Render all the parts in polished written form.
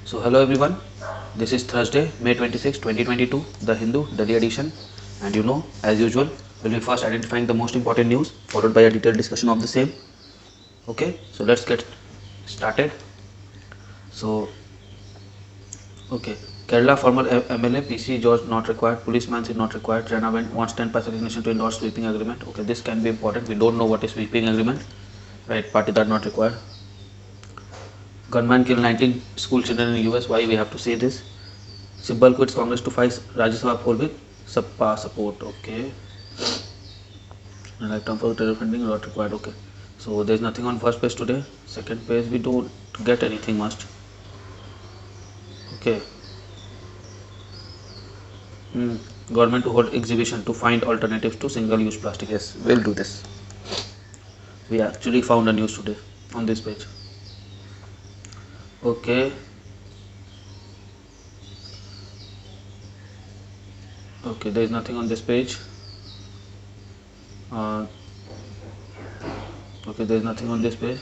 So hello everyone, this is Thursday, May 26, 2022, the Hindu Delhi edition, and as usual, we'll be first identifying the most important news, followed by a detailed discussion of the same. Okay, so let's get started. So, okay, Kerala former MLA PC George not required, policeman is not required, Rana wants 10% resignation to endorse sweeping agreement. Okay, this can be important, we don't know what is sweeping agreement, right, Patidar not required. Gunman killed 19 school children in US. Why we have to say this? Sibbal quits Congress to fight Rajya Sabha poll with Sabpa support. Okay. Lifetime for terror funding not required. Okay. So there is nothing on first page today. Second page we don't get anything much. Okay. Government to hold exhibition to find alternatives to single-use plastic. Yes, we'll do this. We actually found a news today on this page. Okay. Okay, there is nothing on this page. Okay, there is nothing on this page.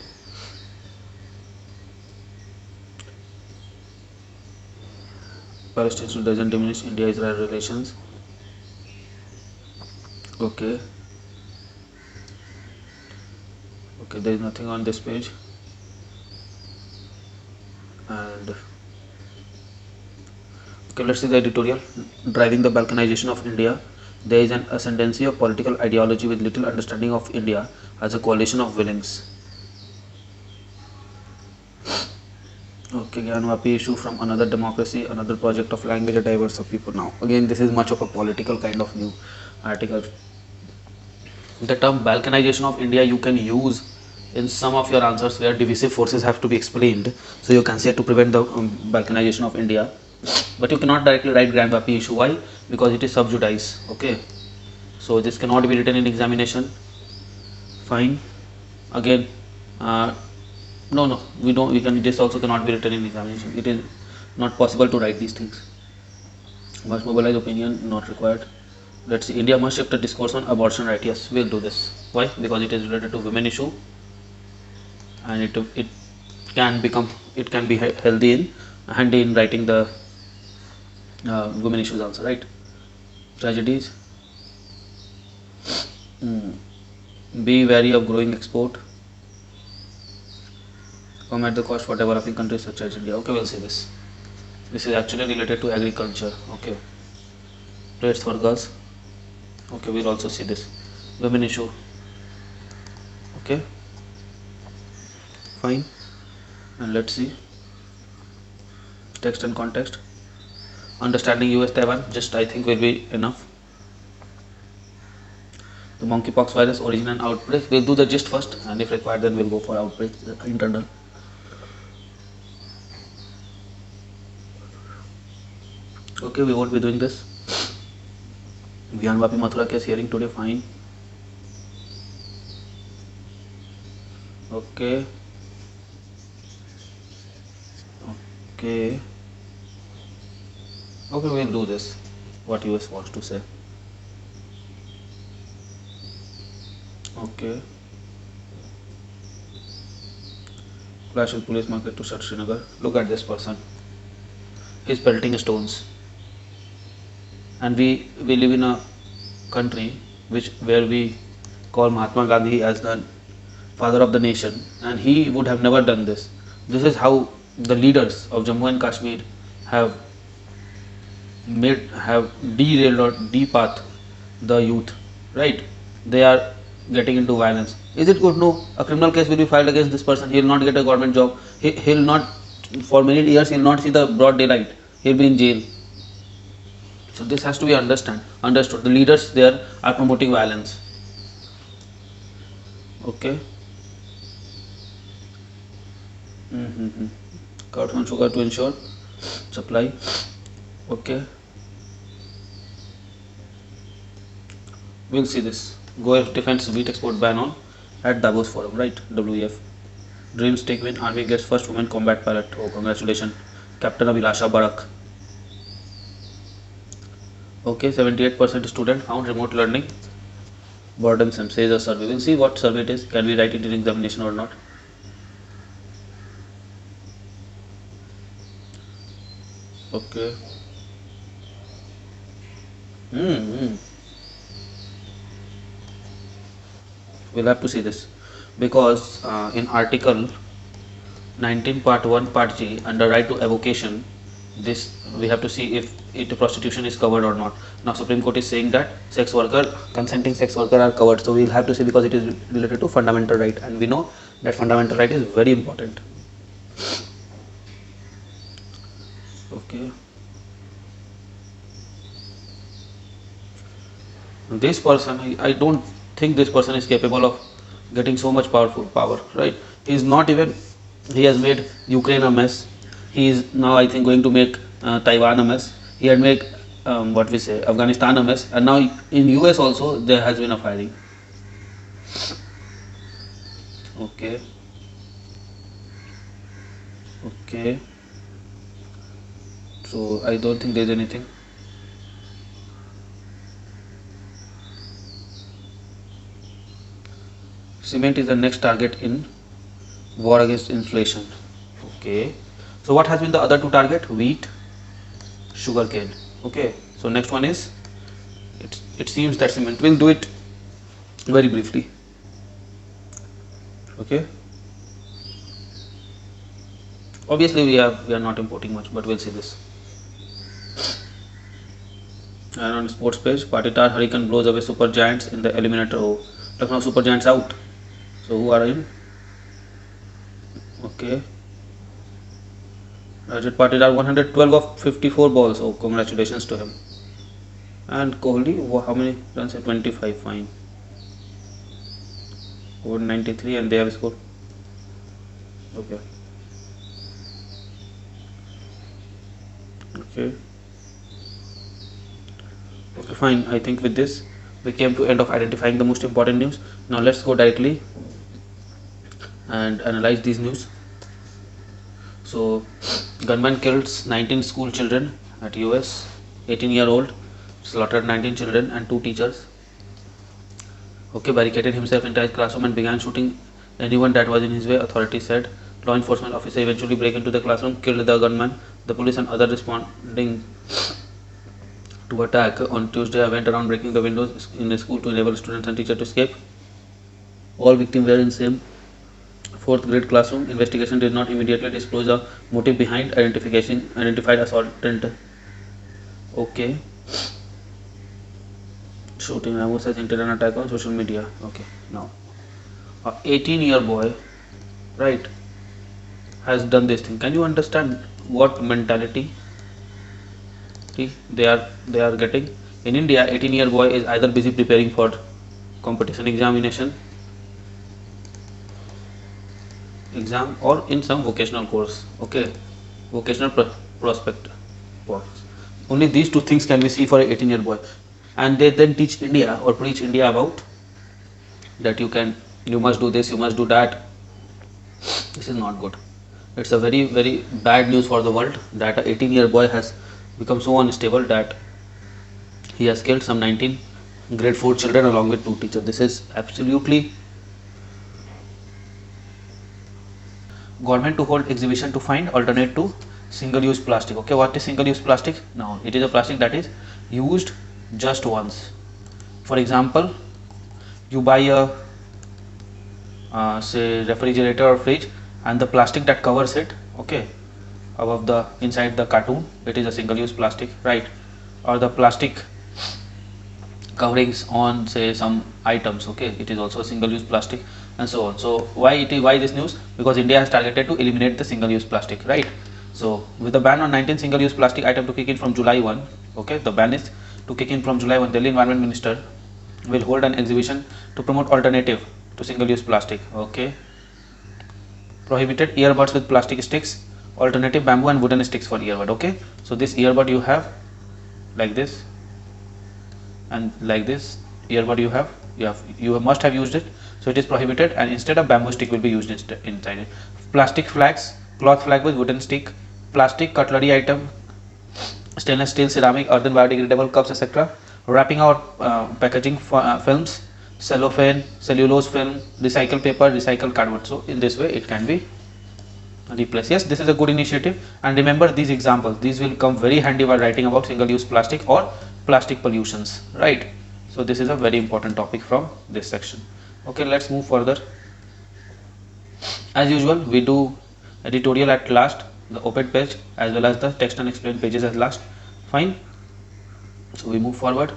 Palestine doesn't diminish India-Israel relations. Okay. Okay, there is nothing on this page. And okay, let's see the editorial. Driving the balkanization of India, there is an ascendancy of political ideology with little understanding of India as a coalition of willings. Okay, Gyanvapi issue from another democracy, another project of language, a diverse of people. Now, again, this is much of a political kind of new article. The term balkanization of India you can use in some of your answers where divisive forces have to be explained. So you can say to prevent the balkanization of India. But you cannot directly write Grandpappy issue. Why? Because it is sub judice. Okay. So this cannot be written in examination. Fine. Again, no, we don't. We can. This also cannot be written in examination. It is not possible to write these things. Must mobilize opinion. Not required. Let's see. India must shift the discourse on abortion right. Yes, we'll do this. Why? Because it is related to women issue, and it can be handy in writing the women issues also, right? Tragedies. Be wary of growing export. Come at the cost for developing countries such as India. Okay, we'll see this. This is actually related to agriculture. Okay. Rates for girls. Okay, we'll also see this. Women issue. Okay. Fine. And let's see. Text and context. Understanding US Taiwan, just I think will be enough. The monkeypox virus origin and outbreak. We'll do the gist first, and if required, then we'll go for outbreak internal. Okay, we won't be doing this. Gyanvapi Mathura case hearing today. Fine. Okay. Okay, we'll do this. What US wants to say. Okay. Clash with police market to shut Srinagar. Look at this person. He's pelting stones. And we live in a country where we call Mahatma Gandhi as the father of the nation, and he would have never done this. This is how the leaders of Jammu and Kashmir have derailed or depathed the youth, right? They are getting into violence. Is it good? No. A criminal case will be filed against this person. He will not get a government job. He'll not, for many years, he'll not see the broad daylight. He'll be in jail. So this has to be understood. The leaders there are promoting violence. Okay. Cut on sugar to ensure supply. Okay. We'll see this. WEF defends wheat export ban on at Davos forum, right? WEF. Dreams take win. Army gets first woman combat pilot. Oh, congratulations, Captain Abhilasha Barak. Okay, 78% student found remote learning burdensome, says a survey. We'll see what survey it is. Can we write it in examination or not? Okay. Hmm. We'll have to see this because in article 19 part 1 part G under right to evocation, this we have to see if prostitution is covered or not. Now Supreme Court is saying that consenting sex worker are covered, so we'll have to see because it is related to fundamental right, and we know that fundamental right is very important. Okay. This person, I don't think this person is capable of getting so much power, right? He's not even, he has made Ukraine a mess. He is now, I think, going to make Taiwan a mess. He had made what we say, Afghanistan a mess, and now in US also there has been a firing. Okay. Okay. So I don't think there's anything. Cement is the next target in war against inflation. Okay. So what has been the other two target? Wheat, sugarcane. Okay. So next one is, it seems that cement. We'll do it very briefly. Okay. Obviously we are not importing much, but we'll see this. And on sports page, Patitar Hurricane blows away super giants in the eliminator. Oh, Lucknow super giants out. So who are in? Okay. Rajat Patitar 112 of 54 balls. Oh, congratulations to him. And Kohli, how many runs? 25. Fine. Over 93, and they have scored. Okay. Okay. Okay, fine. I think with this we came to end of identifying the most important news. Now let's go directly and analyze these news. So gunman kills 19 school children at US. 18-year-old slaughtered 19 children and 2 teachers. Okay, barricaded himself inside classroom and began shooting anyone that was in his way, authorities said. Law enforcement officer eventually break into the classroom, killed the gunman. The police and others responding to attack on Tuesday went around breaking the windows in a school to enable students and teachers to escape. All victims were in same 4th grade classroom. Investigation did not immediately disclose the motive behind identified assaultant. Okay. Shooting Ramos says internet attack on social media. Okay, now 18-year boy, right, has done this thing. Can you understand what mentality they are getting? In India, 18-year boy is either busy preparing for competition exam or in some vocational course. Okay, vocational prospect course. Only these two things can we see for an 18-year boy, and they then teach India or preach India about that you must do this, you must do that. This is not good. It's a very, very bad news for the world that an 18-year boy has become so unstable that he has killed some 19 grade 4 children along with 2 teachers. This is absolutely. Government to hold exhibition to find alternate to single-use plastic. Okay, what is single-use plastic? Now it is a plastic that is used just once. For example, you buy a say refrigerator or fridge, and the plastic that covers it, okay, above the inside the cartoon, it is a single-use plastic, right? Or the plastic coverings on say some items, okay, it is also a single-use plastic, and so on. So why this news? Because India has targeted to eliminate the single-use plastic, right? So with the ban on 19 single-use plastic item to kick in from July 1, okay, the ban is to kick in from July 1, Delhi Environment Minister will hold an exhibition to promote alternative to single-use plastic. Okay, prohibited earbuds with plastic sticks, alternative bamboo and wooden sticks for earbud. Okay, so this earbud you have like this, and like this earbud you must have used it, so it is prohibited, and instead of bamboo stick will be used inside it. Plastic flags, cloth flag with wooden stick, plastic cutlery item, stainless steel, ceramic, earthen, biodegradable cups, etc. Wrapping out packaging films, cellophane, cellulose film, recycled paper, recycled cardboard. So in this way it can be replace. Yes, this is a good initiative, and remember these examples, these will come very handy while writing about single use plastic or plastic pollutions, right? So this is a very important topic from this section. Okay, let's move further. As usual, we do editorial at last, the op-ed page as well as the text and explain pages at last. Fine. So we move forward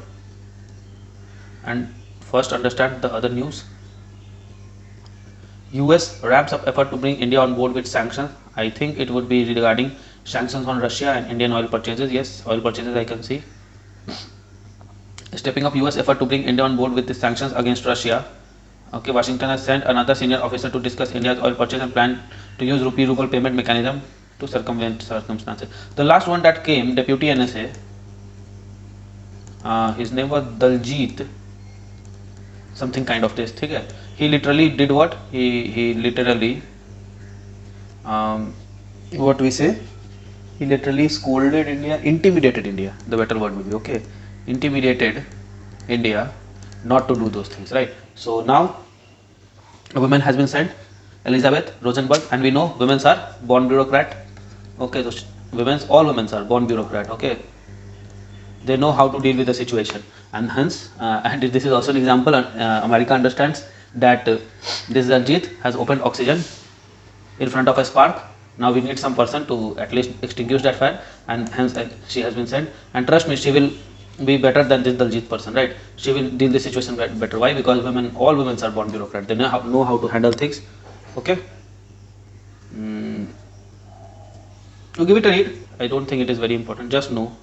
and first understand the other news. US ramps up effort to bring India on board with sanctions. I think it would be regarding sanctions on Russia and Indian oil purchases. Yes, oil purchases I can see. Stepping up US effort to bring India on board with the sanctions against Russia. Okay, Washington has sent another senior officer to discuss India's oil purchase and plan to use rupee ruble payment mechanism to circumvent circumstances. The last one that came, Deputy NSA, his name was Daljit, something kind of this thing. He literally did what? He literally, what we say? He literally scolded India, intimidated India. The better word would be, okay, intimidated India not to do those things, right? So now a woman has been sent, Elizabeth Rosenberg, and we know women are born bureaucrat. Okay, so all women are born bureaucrat. Okay, they know how to deal with the situation, and hence, and this is also an example. America understands that this Ranjit has opened oxygen in front of a spark. Now we need some person to at least extinguish that fire, and hence she has been sent. And trust me, she will be better than this Daljit person, right? She will deal the situation better. Why? Because all women are born bureaucrat. They know how to handle things. Okay. To give it a read, I don't think it is very important. Just know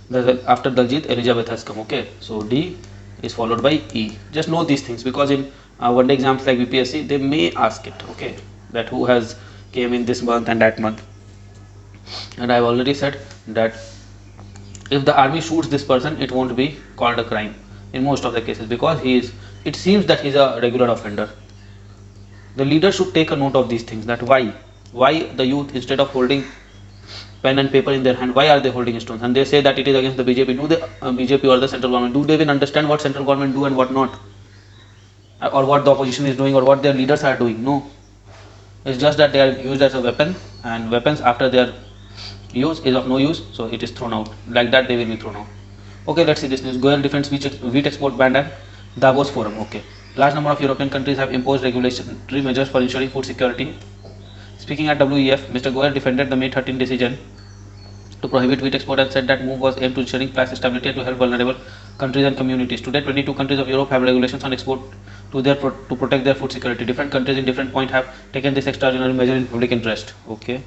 that after Daljit, Elizabeth has come. Okay. So D is followed by E. Just know these things because in one day exams like BPSC, they may ask it. Okay. That who has came in this month and that month. And I have already said that if the army shoots this person, it won't be called a crime in most of the cases because it seems that he is a regular offender. The leader should take a note of these things, that why the youth, instead of holding pen and paper in their hand, why are they holding stones? And they say that it is against the BJP. Do they BJP or the central government, do they even understand what central government do and what not, or what the opposition is doing or what their leaders are doing? No, it's just that they are used as a weapon, and weapons after their use is of no use, so it is thrown out. Like that they will be thrown out. Okay, let's see this news. Goel defends wheat export ban at Davos forum. Okay, large number of European countries have imposed regulatory measures for ensuring food security. Speaking at WEF, Mr. Goel defended the May 13 decision to prohibit wheat export and said that move was aimed to ensuring price stability and to help vulnerable countries and communities. Today, 22 countries of Europe have regulations on export to protect their food security. Different countries in different points have taken this extraordinary measure in public interest. Okay.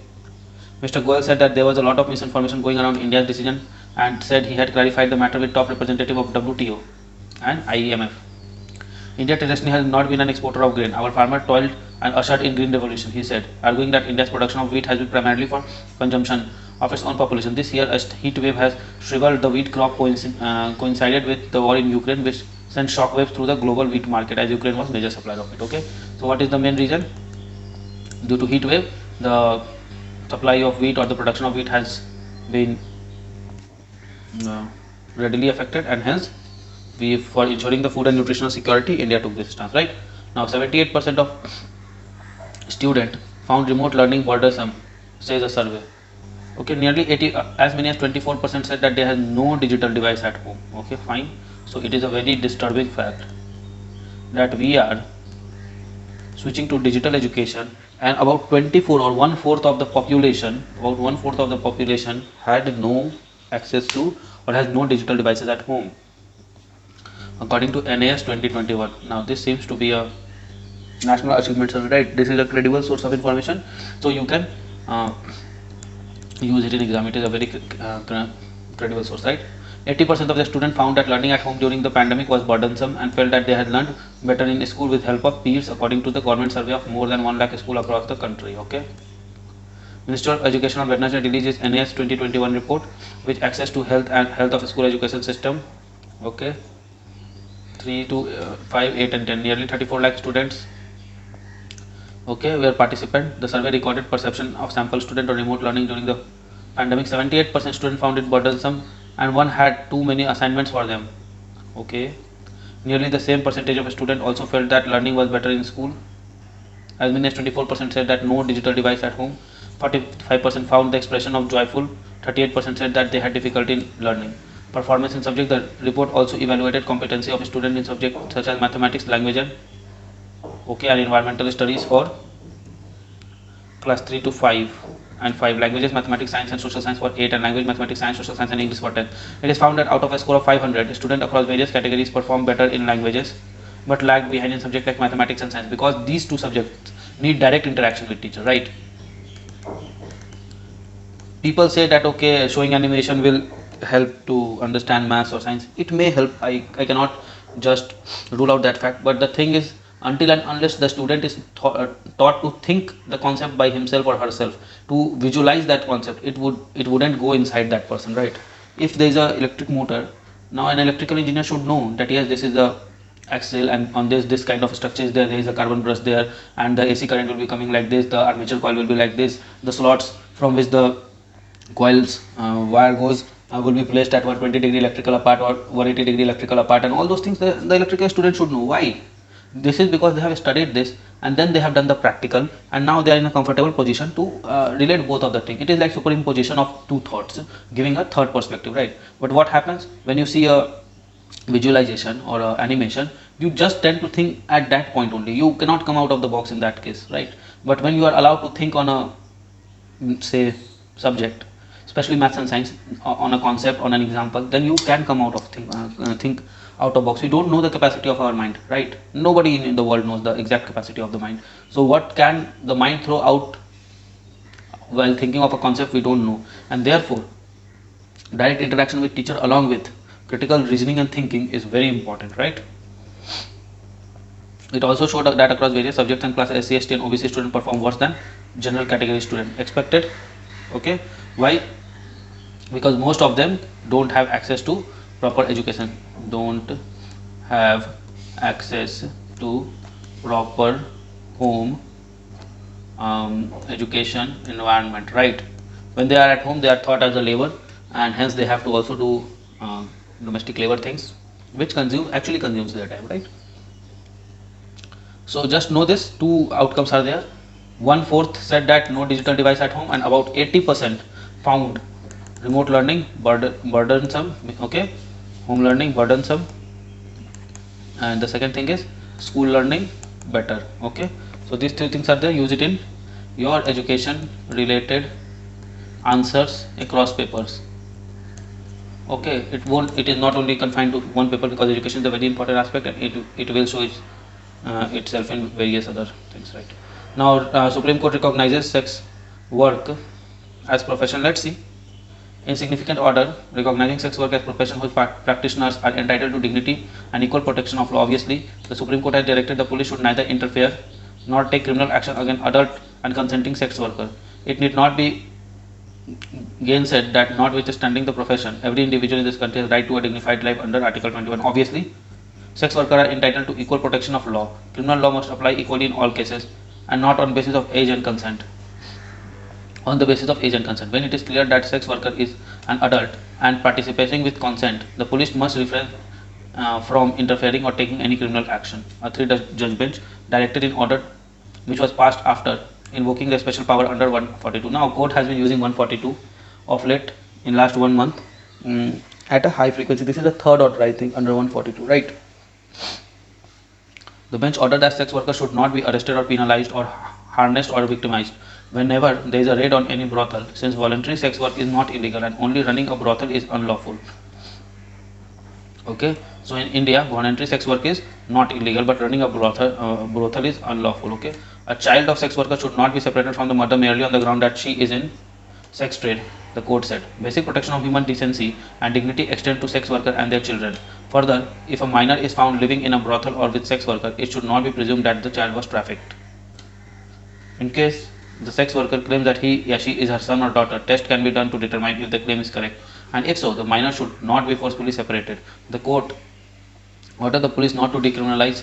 Mr. Goel said that there was a lot of misinformation going around India's decision and said he had clarified the matter with top representative of WTO and IMF. India traditionally has not been an exporter of grain. Our farmer toiled and ushered in green revolution, he said, arguing that India's production of wheat has been primarily for consumption of its own population. This year, a heat wave has shriveled the wheat crop coincided with the war in Ukraine, which sent shockwaves through the global wheat market as Ukraine was major supplier of it. Okay, so what is the main reason? Due to heat wave, the supply of wheat or the production of wheat has been readily affected, and hence for ensuring the food and nutritional security, India took this stance. Right now, 78% of students found remote learning burdensome, says a survey. Okay, nearly 80, as many as 24% said that they have no digital device at home. Okay, fine. So it is a very disturbing fact that we are switching to digital education, and about 24 or 1/4 of the population, had no access to or has no digital devices at home, according to NAS 2021. Now this seems to be a national achievement survey, right? This is a credible source of information, so you can use it in exam. It is a very credible source, right? 80% of the students found that learning at home during the pandemic was burdensome and felt that they had learned better in school with help of peers, according to the government survey of more than 1 lakh schools across the country. Okay. Ministry of Education on Wednesday released its NAS 2021 report, which access to health of school education system. Okay. 3 to 5, 8 and 10, nearly 34 lakh students, okay, were participants. The survey recorded perception of sample student on remote learning during the pandemic. 78% students found it burdensome and one had too many assignments for them. Okay, nearly the same percentage of students also felt that learning was better in school. As many as 24% said that no digital device at home. 45% found the expression of joyful. 38% said that they had difficulty in learning. Performance in subject. The report also evaluated competency of students in subjects such as mathematics, language, and and environmental studies for class 3 to 5 and 5. Languages, mathematics, science and social science for 8, and language, mathematics, science, social science and English for 10. It is found that out of a score of 500, students across various categories perform better in languages but lag behind in subjects like mathematics and science, because these two subjects need direct interaction with teacher, right? People say that okay, showing animation will help to understand maths or science. It may help. I cannot just rule out that fact, but the thing is, until and unless the student is taught to think the concept by himself or herself, to visualize that concept, it wouldn't go inside that person, right? If there is a electric motor, now an electrical engineer should know that yes, this is the axle, and on this kind of structure is there is a carbon brush there, and the AC current will be coming like this, the armature coil will be like this, the slots from which the coils wire goes will be placed at 120-degree electrical apart or 180-degree electrical apart, and all those things the electrical student should know. Why? This is because they have studied this and then they have done the practical, and now they are in a comfortable position to relate both of the things. It is like superimposition of two thoughts, giving a third perspective, right? But what happens when you see a visualization or animation, you just tend to think at that point only. You cannot come out of the box in that case, right? But when you are allowed to think on a say subject, especially maths and science, on a concept, on an example, then you can come out of think out of box. We don't know the capacity of our mind, right? Nobody in the world knows the exact capacity of the mind. So what can the mind throw out while thinking of a concept, we don't know. And therefore direct interaction with teacher along with critical reasoning and thinking is very important, right? It also showed that across various subjects and classes, SC, ST and OBC students perform worse than general category student. Expected. Okay, why? Because most of them don't have access to proper education, don't have access to proper home education environment, right? When they are at home, they are taught as a labor, and hence they have to also do domestic labor things, which actually consumes their time, right? So just know this, two outcomes are there. 1/4 said that no digital device at home, and about 80% found remote learning burdensome, okay, home learning burdensome, and the second thing is school learning better, okay. So these three things are there. Use it in your education related answers across papers, okay. It is not only confined to one paper, because education is a very important aspect, and it will show itself in various other things, right? Now Supreme Court recognizes sex work as profession. Let's see. In significant order, recognizing sex work as profession whose practitioners are entitled to dignity and equal protection of law. Obviously, the Supreme Court has directed the police should neither interfere nor take criminal action against adult and consenting sex worker. It need not be gainsaid that notwithstanding the profession, every individual in this country has right to a dignified life under Article 21. Obviously, sex workers are entitled to equal protection of law. Criminal law must apply equally in all cases, and not on basis of age and consent. On the basis of age and consent, when it is clear that sex worker is an adult and participating with consent, the police must refrain from interfering or taking any criminal action. A 3-judge bench directed in order which was passed after invoking the special power under 142. Now court has been using 142 of late in last 1 month at a high frequency. This is the third order, I think, under 142, right? The bench ordered that sex workers should not be arrested or penalized or harnessed or victimized whenever there is a raid on any brothel, since voluntary sex work is not illegal and only running a brothel is unlawful. Okay, so in India, voluntary sex work is not illegal, but running a brothel is unlawful. Okay, a child of sex worker should not be separated from the mother merely on the ground that she is in sex trade, the court said. Basic protection of human decency and dignity extend to sex workers and their children. Further, if a minor is found living in a brothel or with sex worker, it should not be presumed that the child was trafficked. In case the sex worker claims that he or she is her son or daughter, test can be done to determine if the claim is correct, and if so, the minor should not be forcefully separated. The court ordered the police not to decriminalize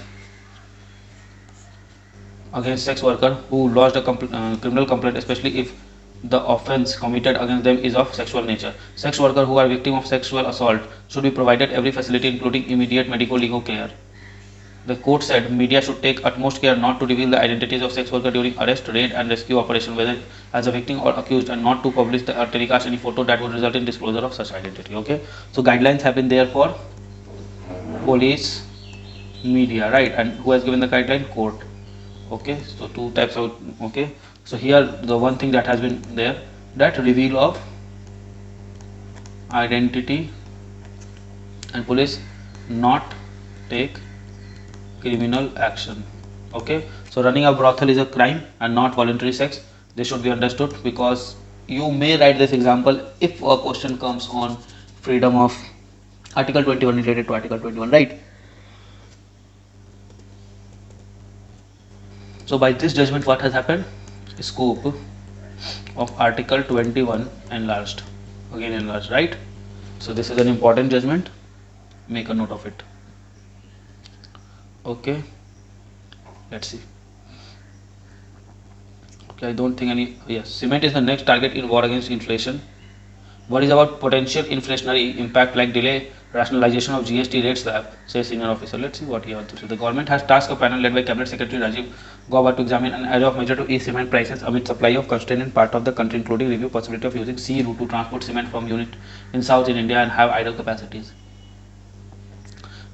against sex worker who lodged a criminal complaint, especially if the offense committed against them is of sexual nature. Sex workers who are victim of sexual assault should be provided every facility including immediate medical legal care. The court said media should take utmost care not to reveal the identities of sex workers during arrest, raid and rescue operation, whether as a victim or accused, and not to publish or telecast any photo that would result in disclosure of such identity. Okay, so guidelines have been there for police, media, right? And who has given the guideline? Court. Okay, so two types of, okay, so here the one thing that has been there, that reveal of identity and police not take criminal action. Okay, so running a brothel is a crime and not voluntary sex. This should be understood, because you may write this example if a question comes on freedom of article 21 related to article 21, right? So by this judgment, what has happened? Scope of article 21 enlarged, again enlarged, right? So this is an important judgment, make a note of it. Okay, let's see. Okay, I don't think any, yes, cement is the next target in war against inflation. What is about potential inflationary impact like delay rationalization of GST rate slab, says senior officer. Let's see what he wants to say. The government has tasked a panel led by Cabinet Secretary Rajiv Gauba to examine an array of measures to ease cement prices amid supply of constraint in part of the country, including review possibility of using sea route to transport cement from unit in south in India and have idle capacities.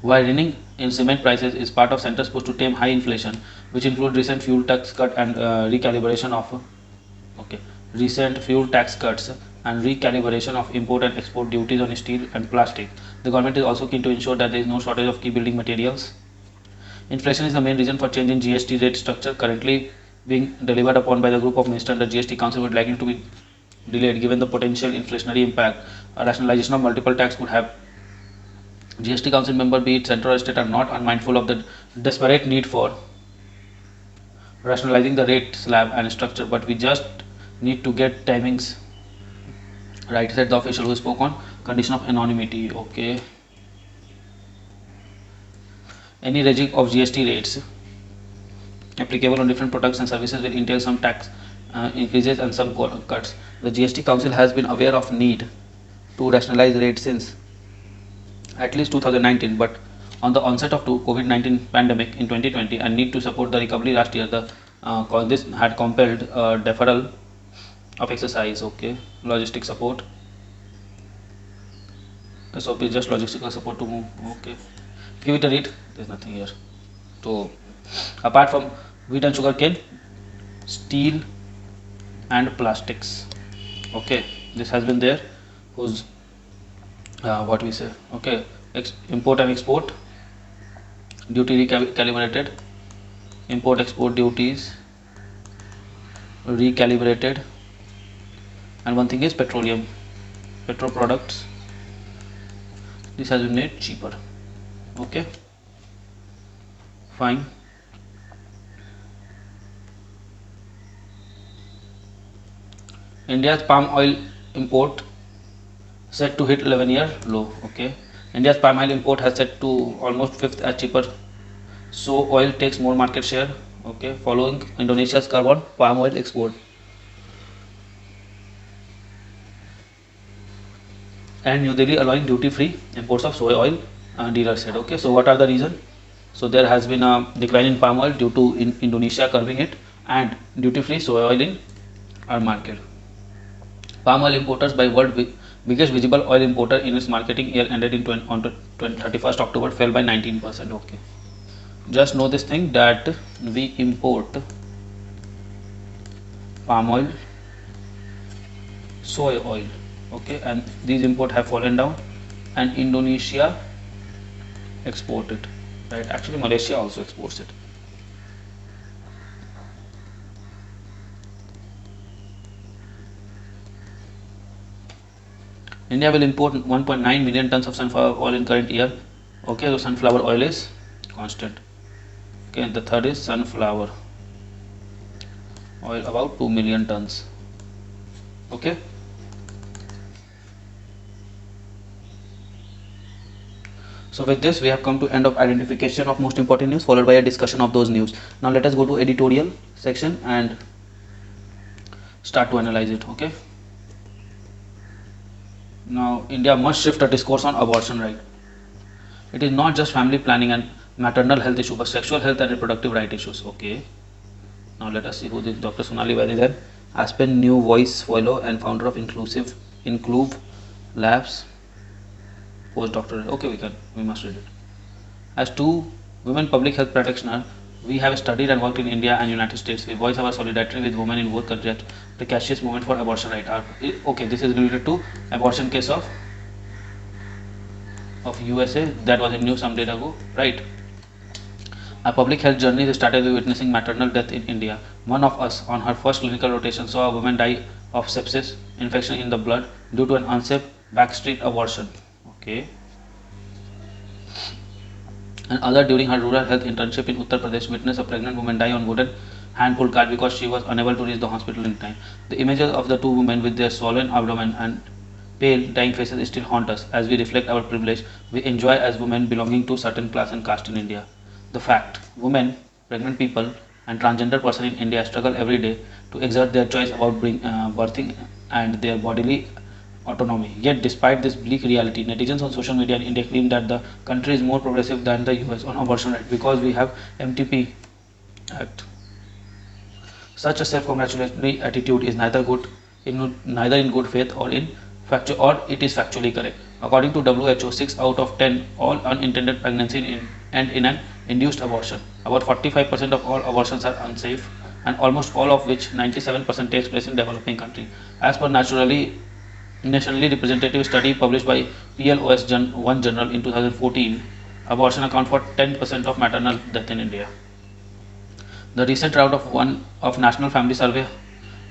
While reining in cement prices is part of centre's push to tame high inflation, which include recent fuel tax cut and recalibration of recent fuel tax cuts and recalibration of import and export duties on steel and plastic. The government is also keen to ensure that there is no shortage of key building materials. Inflation is the main reason for change in GST rate structure currently being delivered upon by the group of ministers under GST Council, would likely to be delayed given the potential inflationary impact. A rationalization of multiple tax could have. GST Council member, be it central or state, are not unmindful of the desperate need for rationalizing the rate slab and structure, but we just need to get timings right, said the official who spoke on condition of anonymity. Okay, any raising of GST rates applicable on different products and services will entail some tax increases and some cuts. The GST Council has been aware of need to rationalize rates since at least 2019, but on the onset of COVID-19 pandemic in 2020 and need to support the recovery last year, this had compelled deferral of exercise. Okay, logistic support. SOP is just logistical support to move. Okay, give it a read. There's nothing here. So apart from wheat and sugar cane, steel and plastics. Okay, this has been there. Whose what we say? Okay, import and export duty recalibrated. Import export duties recalibrated. And one thing is petroleum, petro products. This has been made cheaper. Okay, fine. India's palm oil import set to hit 11-year low. Okay, India's palm oil import has set to almost fifth as cheaper. So oil takes more market share. Okay, following Indonesia's curve on palm oil export. And New Delhi allowing duty-free imports of soy oil, dealer said. Okay, so what are the reasons? So there has been a decline in palm oil due to Indonesia curbing it and duty-free soy oil in our market. Palm oil importers by world biggest visible oil importer in its marketing year ended in 31st October fell by 19%. Okay, just know this thing that we import palm oil, soy oil. Okay, and these import have fallen down, and Indonesia export it, right? Actually Malaysia also exports it. India will import 1.9 million tons of sunflower oil in current year. Okay, so sunflower oil is constant. Okay, the third is sunflower oil, about 2 million tons. Okay, so with this we have come to end of identification of most important news, followed by a discussion of those news. Now let us go to editorial section and start to analyze it. Okay, now India must shift a discourse on abortion right. It is not just family planning and maternal health issue, but sexual health and reproductive right issues. Okay. Now let us see who this Dr. Sonali Vaid is. Aspen New Voice Fellow and founder of Incluve Labs, postdoctoral. Okay, we must read it. As two women public health practitioners, we have studied and worked in India and United States. We voice our solidarity with women in both countries. The Cassius movement for abortion right. Okay, this is related to abortion case of USA that was in news some days ago, right? Our public health journey started with witnessing maternal death in India. One of us, on her first clinical rotation, saw a woman die of sepsis, infection in the blood due to an unsafe backstreet abortion. Okay. Another, during her rural health internship in Uttar Pradesh, witnessed a pregnant woman die on wooden hand-pulled cart because she was unable to reach the hospital in time. The images of the two women with their swollen abdomen and pale, dying faces still haunt us as we reflect our privilege we enjoy as women belonging to certain class and caste in India. The fact, women, pregnant people, and transgender person in India struggle every day to exert their choice about birthing and their bodily autonomy. Yet, despite this bleak reality, netizens on social media in India claim that the country is more progressive than the US on abortion right because we have MTP Act. Such a self-congratulatory attitude is neither in good faith or it is factually correct. According to WHO, 6 out of 10 all unintended pregnancy end in an induced abortion. About 45% of all abortions are unsafe, and almost all of which, 97%, takes place in developing countries. As per nationally representative study published by PLOS One Journal in 2014, abortion accounts for 10% of maternal death in India. The recent round of National Family Survey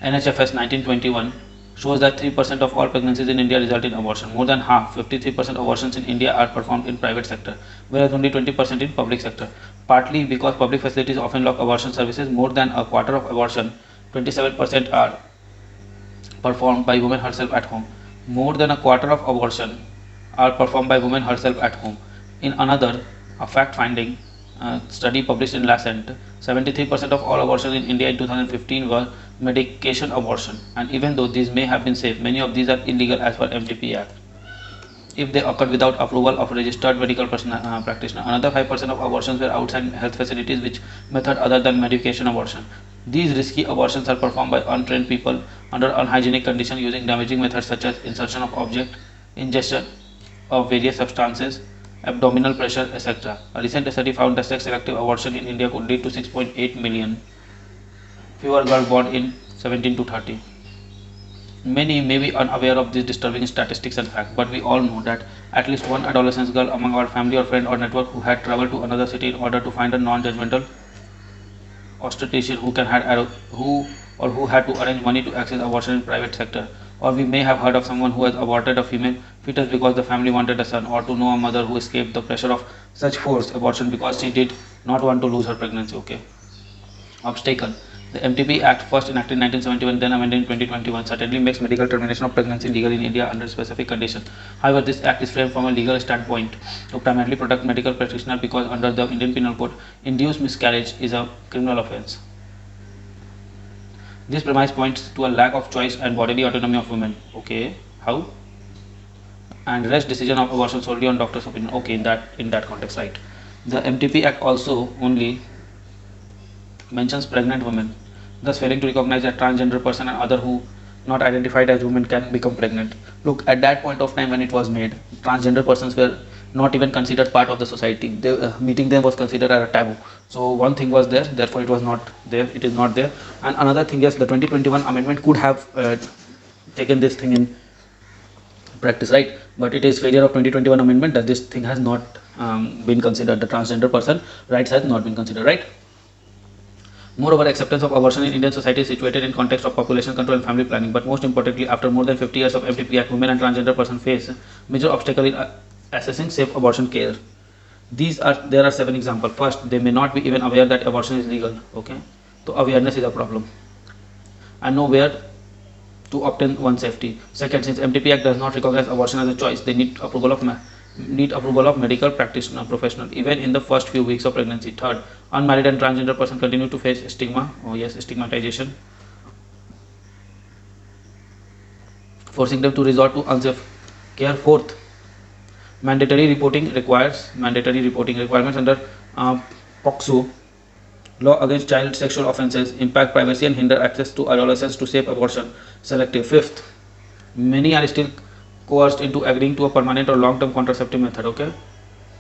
NHFS 1921 shows that 3% of all pregnancies in India result in abortion. More than half, 53% abortions in India are performed in private sector, whereas only 20% in public sector. Partly because public facilities often lack abortion services, more than a quarter of abortion, 27%, are performed by women herself at home. More than a quarter of abortion are performed by women herself at home. In another, a fact-finding study published in Lancet, 73% of all abortions in India in 2015 were medication abortion, and even though these may have been safe, many of these are illegal as per MTP Act if they occurred without approval of a registered medical practitioner. Another 5% of abortions were outside health facilities, which method other than medication abortion. These risky abortions are performed by untrained people under unhygienic conditions using damaging methods such as insertion of object, ingestion of various substances, abdominal pressure, etc. A recent study found that sex-selective abortion in India could lead to 6.8 million fewer girls born in 17 to 30. Many may be unaware of these disturbing statistics and facts, but we all know that at least one adolescent girl among our family or friend or network who had traveled to another city in order to find a non-judgmental obstetrician who had to arrange money to access abortion in private sector. Or we may have heard of someone who has aborted a female fetus because the family wanted a son, or to know a mother who escaped the pressure of such forced abortion because she did not want to lose her pregnancy. Okay. Obstacle. The MTP Act, first enacted in 1971, then amended in 2021, certainly makes medical termination of pregnancy legal in India under specific conditions. However, this act is framed from a legal standpoint to primarily protect medical practitioners because under the Indian Penal Code, induced miscarriage is a criminal offence. This premise points to a lack of choice and bodily autonomy of women. Okay, how? And rest decision of abortion solely on doctor's opinion. Okay, in that context, right? The MTP Act also only mentions pregnant women, thus failing to recognize that transgender person and other who not identified as women can become pregnant. Look, at that point of time when it was made, transgender persons were not even considered part of the society. Meeting them was considered as a taboo. So one thing was there, therefore it was not there, it is not there. And another thing is the 2021 amendment could have taken this thing in practice, right? But it is failure of 2021 amendment that this thing has not been considered. The transgender person rights has not been considered, right? Moreover, acceptance of abortion in Indian society is situated in context of population control and family planning. But most importantly, after more than 50 years of MTP Act, women and transgender persons face major obstacle in accessing safe abortion care. There are 7 examples. First, they may not be even aware that abortion is legal. Okay, so awareness is a problem, and know where to obtain one's safety. Second, since MTP Act does not recognize abortion as a choice, they need approval of medical practitioner professional even in the first few weeks of pregnancy. Third, unmarried and transgender person continue to face stigma. Stigmatization, forcing them to resort to unsafe care. Fourth, mandatory reporting requirements under POCSO, law against child sexual offences, impact privacy and hinder access to adolescents to safe abortion. Selective. Fifth, many are still coerced into agreeing to a permanent or long-term contraceptive method. Okay,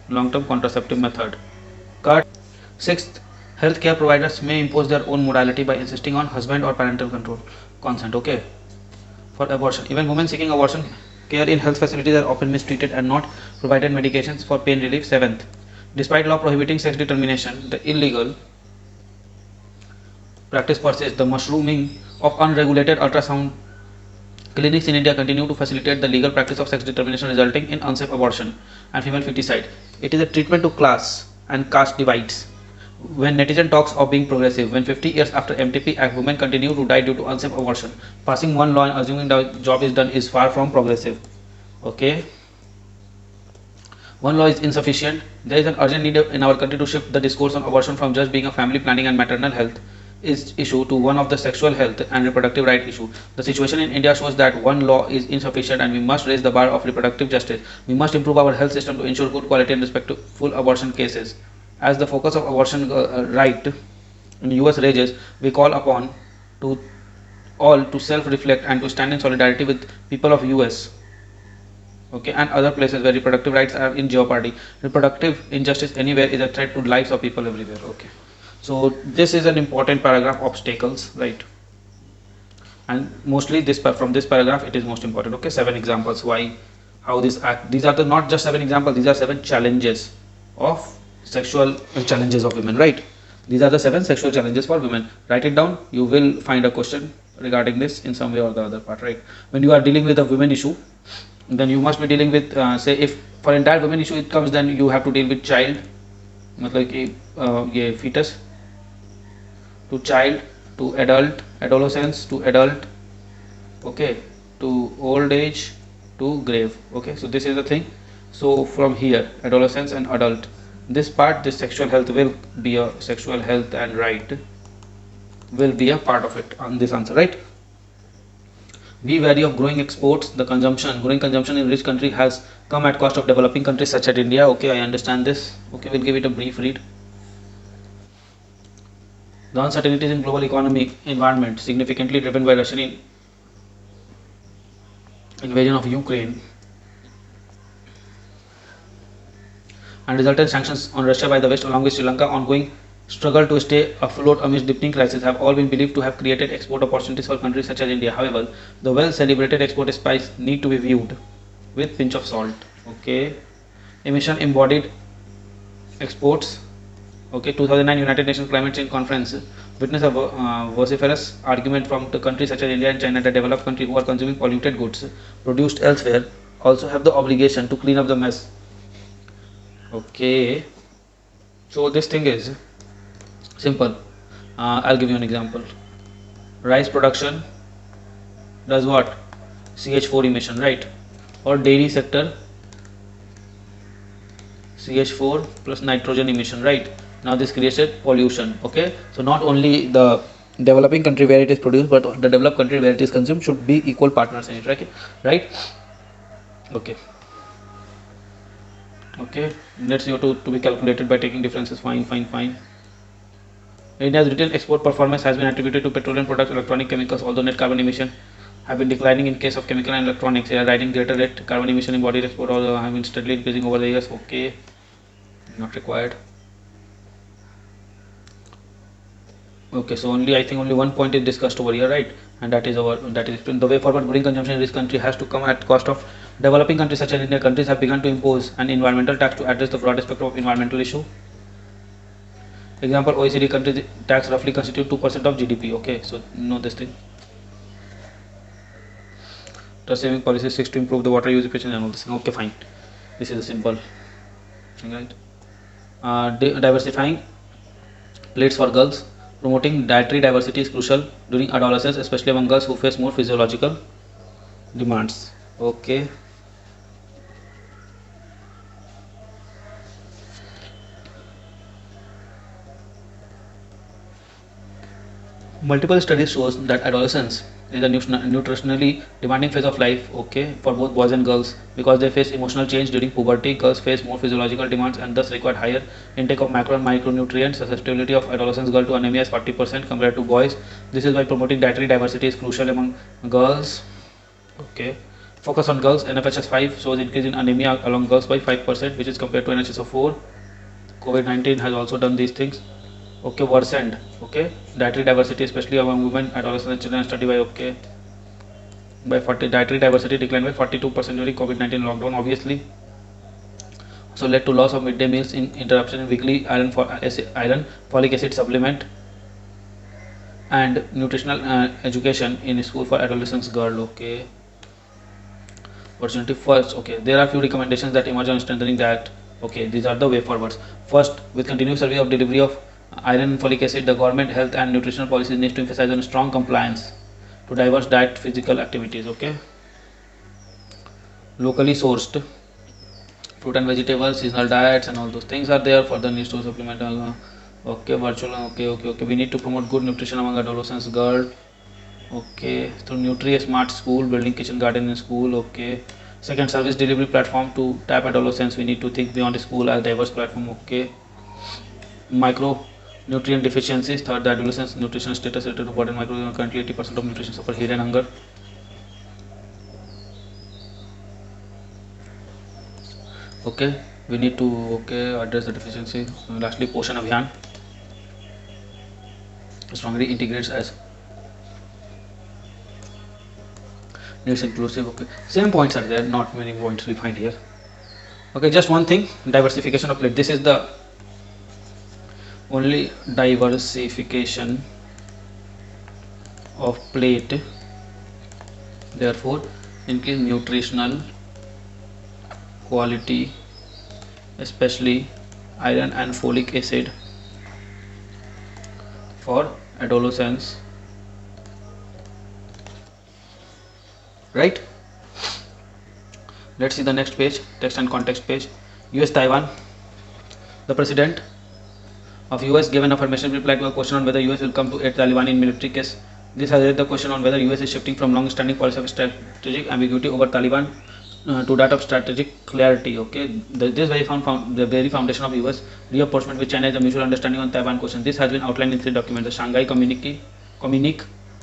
long-term contraceptive method. Cut. Sixth, healthcare providers may impose their own modality by insisting on husband or parental control consent. Okay, for abortion. Even women seeking abortion care in health facilities are often mistreated and not provided medications for pain relief. Seventh, despite law prohibiting sex determination, the illegal practice persists. The mushrooming of unregulated ultrasound clinics in India continue to facilitate the legal practice of sex determination, resulting in unsafe abortion and female feticide. It is a treatment to class and caste divides. When netizen talks of being progressive, when 50 years after MTP Act, women continue to die due to unsafe abortion, passing one law and assuming the job is done is far from progressive. Okay. One law is insufficient. There is an urgent need in our country to shift the discourse on abortion from just being a family planning and maternal health issue to one of the sexual health and reproductive right issue. The situation in India shows that one law is insufficient and we must raise the bar of reproductive justice. We must improve our health system to ensure good quality and respectful abortion cases. As the focus of abortion right in US rages, we call upon to all to self-reflect and to stand in solidarity with people of US, okay, and other places where reproductive rights are in jeopardy. Reproductive injustice anywhere is a threat to lives of people everywhere. Okay, so this is an important paragraph, obstacles, right? And mostly this from this paragraph it is most important. Okay, 7 examples why, how this act. These are the not just 7 examples. These are 7 challenges of sexual challenges of women, right? These are the 7 sexual challenges for women. Write it down. You will find a question regarding this in some way or the other part, right? When you are dealing with a women issue, then you must be dealing with say if for entire women issue it comes, then you have to deal with child, मतलब कि ये fetus to child to adult, adolescence to adult, okay, to old age to grave. Okay, so this is the thing. So from here, adolescence and adult, this part, this sexual health will be a sexual health and right will be a part of it on this answer, right? We vary of growing exports. The growing consumption in rich country has come at cost of developing countries such as India. Okay, I understand this. Okay, we'll give it a brief read. The uncertainties in global economic environment significantly driven by Russian invasion of Ukraine and resultant sanctions on Russia by the West along with Sri Lanka ongoing struggle to stay afloat amidst deepening crisis have all been believed to have created export opportunities for countries such as India. However, the well celebrated export spice need to be viewed with pinch of salt. Okay, emission embodied exports. Okay, 2009 United Nations Climate Change Conference witnessed a vociferous argument from the countries such as India and China that developed countries who are consuming polluted goods produced elsewhere also have the obligation to clean up the mess. Okay, so this thing is simple. I'll give you an example. Rice production does what? CH4 emission, right? Or dairy sector, CH4 plus nitrogen emission, right? Now this creates a pollution. Okay, so not only the developing country where it is produced, but the developed country where it is consumed should be equal partners in it, right? Okay. Okay, net CO2 to be calculated by taking differences. Fine. India's retail export performance has been attributed to petroleum products, electronic chemicals, although net carbon emission have been declining in case of chemical and electronics. They are riding greater rate. Carbon emission embodied export have been steadily increasing over the years. Okay, not required. Okay, so I think only one point is discussed over here, right? And that is the way forward. Growing consumption in this country has to come at cost of developing countries such as India. Countries have begun to impose an environmental tax to address the broad spectrum of environmental issue. Example, OECD countries tax roughly constitute 2% of GDP. Okay, so know this thing. Trust saving policy seeks to improve the water use efficiency and all this thing. Okay, fine. This is a simple thing, right? Diversifying plates for girls. Promoting dietary diversity is crucial during adolescence, especially among girls who face more physiological demands. Okay. Multiple studies shows that adolescents is a nutritionally demanding phase of life, okay, for both boys and girls, because they face emotional change during puberty. Girls face more physiological demands and thus require higher intake of macro and micronutrients. Susceptibility of adolescents girl to anemia is 40% compared to boys. This is why promoting dietary diversity is crucial among girls. Okay, focus on girls. NFHS 5 shows increase in anemia along girls by 5%, which is compared to NHS 4. COVID-19 has also done these things. Okay, worsened. Okay, dietary diversity, especially among women, adolescents, and children, study by okay by 40. Dietary diversity declined by 42% during COVID-19 lockdown. Obviously, so led to loss of midday meals, in interruption in weekly iron folic acid supplement, and nutritional education in school for adolescents girl. Okay, opportunity first. Okay, there are few recommendations that emerge on strengthening that. Okay, these are the way forwards. First, with continuous survey of delivery of iron and folic acid, the government health and nutritional policies needs to emphasize on strong compliance to diverse diet physical activities. Okay, locally sourced fruit and vegetables, seasonal diets, and all those things are there. Further needs to supplement. Okay, virtual. Okay. We need to promote good nutrition among adolescents girl. Okay, through Nutri Smart School, building kitchen garden in school. Okay, second, service delivery platform to tap adolescents. We need to think beyond school as diverse platform. Okay, micronutrient deficiencies. Third, the adolescents nutrition status related to important micronutrients. Currently 80% of nutrition suffer here and hunger. Okay, we need to address the deficiency. Lastly, Poshan Abhiyan strongly integrates as needs inclusive. Okay, same points are there, not many points we find here. Okay, just one thing, diversification of plate. This is the only diversification of plate, therefore increase nutritional quality, especially iron and folic acid for adolescents, right? Let's see the next page, text and context page. US Taiwan. The president of US gave an affirmative reply to a question on whether US will come to aid Taliban in military case. This has raised the question on whether US is shifting from long-standing policy of strategic ambiguity over Taliban to that of strategic clarity. Okay, this the very foundation of US reapportionment with China is a mutual understanding on Taiwan question. This has been outlined in 3 documents: the Shanghai Communique,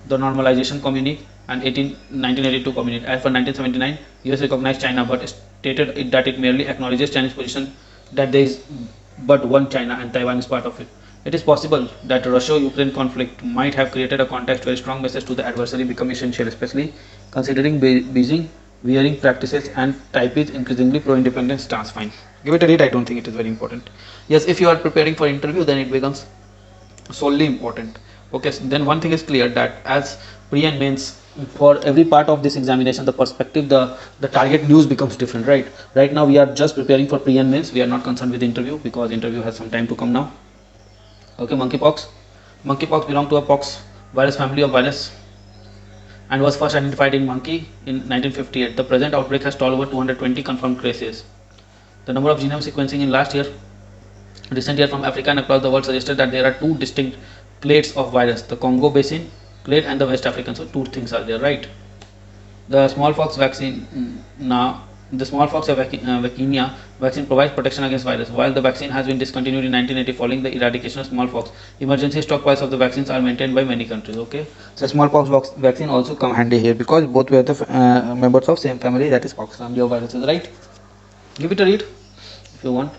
the Normalization Communique, and 1982 Communique. As for 1979, US recognized China but stated that it merely acknowledges Chinese position that there is but one China and Taiwan is part of it. It is possible that the Russia-Ukraine conflict might have created a context where a strong message to the adversary become essential, especially considering Beijing wearing practices and Taipei's increasingly pro-independence stance. Fine. Give it a read. I don't think it is very important. Yes, if you are preparing for interview, then it becomes solely important. Okay, so then one thing is clear, that as pre and mains, for every part of this examination, the perspective, the target news becomes different, right? Right now we are just preparing for pre and mains. We are not concerned with interview because interview has some time to come now. Okay, monkeypox. Monkeypox belongs to a pox virus family of virus and was first identified in monkey in 1958. The present outbreak has told over 220 confirmed cases. The number of genome sequencing in recent year from Africa and across the world suggested that there are 2 distinct clades of virus, the Congo Basin clade and the West African. So 2 things are there, right? The smallpox vaccine, the smallpox vaccinia vaccine provides protection against virus. While the vaccine has been discontinued in 1980 following the eradication of smallpox, emergency stockpiles of the vaccines are maintained by many countries. Okay, so smallpox vaccine also come handy here because both were the members of same family, that is pox family of viruses, right? Give it a read if you want.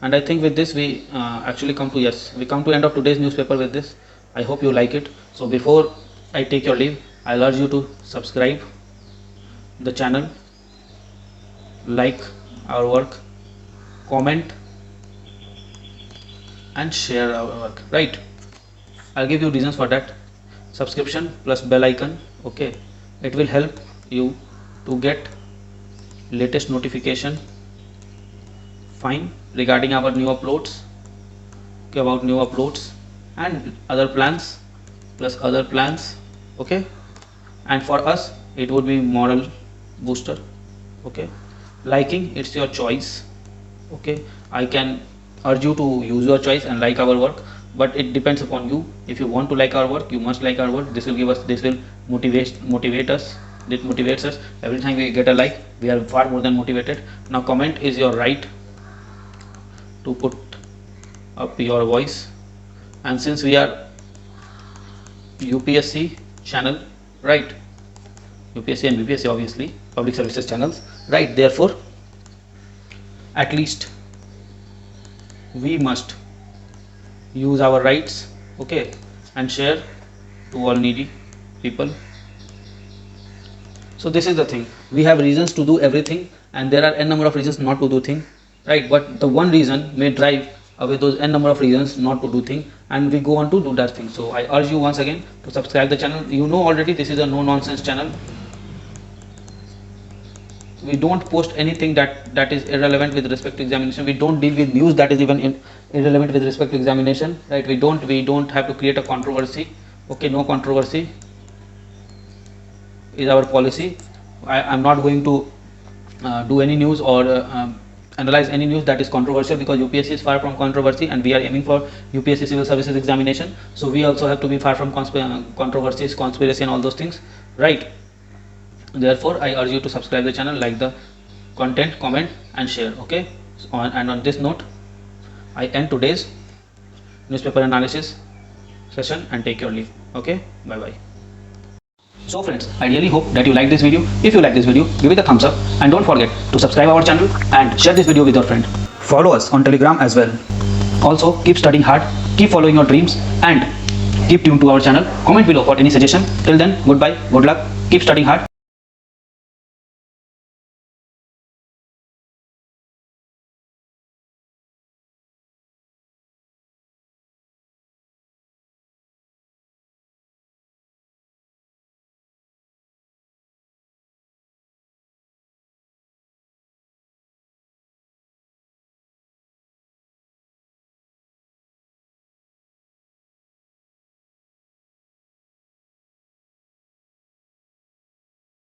And I think with this we actually come to end of today's newspaper with this. I hope you like it. So before I take your leave, I'll urge you to subscribe the channel, like our work, comment and share our work, right? I'll give you reasons for that. Subscription plus bell icon. Okay, it will help you to get latest notification, fine, regarding our new uploads, okay, about new uploads and other plans plus other plans. Okay, and for us it would be moral booster. Okay, liking, it's your choice. Okay, I can urge you to use your choice and like our work, but it depends upon you. If you want to like our work, you must like our work. This will motivate us. It motivates us. Every time we get a like, we are far more than motivated. Now comment is your right to put up your voice, and since we are UPSC channel, right, UPSC and BPSC obviously public services channels, right, therefore at least we must use our rights, okay, and share to all needy people. So this is the thing, we have reasons to do everything, and there are n number of reasons not to do thing, right, but the one reason may drive away those n number of reasons not to do thing, and we go on to do that thing. So I urge you once again to subscribe the channel. You know already this is a no nonsense channel. We don't post anything that is irrelevant with respect to examination. We don't deal with news that is even irrelevant with respect to examination, right? We don't have to create a controversy, okay? No controversy is our policy. I'm not going to do any news or analyze any news that is controversial, because UPSC is far from controversy and we are aiming for UPSC civil services examination. So we also have to be far from controversies, conspiracy and all those things, right? Therefore I urge you to subscribe the channel, like the content, comment and share, okay? And on this note, I end today's newspaper analysis session and take your leave, okay? Bye bye. So friends, I really hope that you like this video. If you like this video, give it a thumbs up and don't forget to subscribe our channel and share this video with your friend. Follow us on Telegram as well. Also keep studying hard, keep following your dreams and keep tuned to our channel. Comment below for any suggestion. Till then, goodbye, good luck, keep studying hard.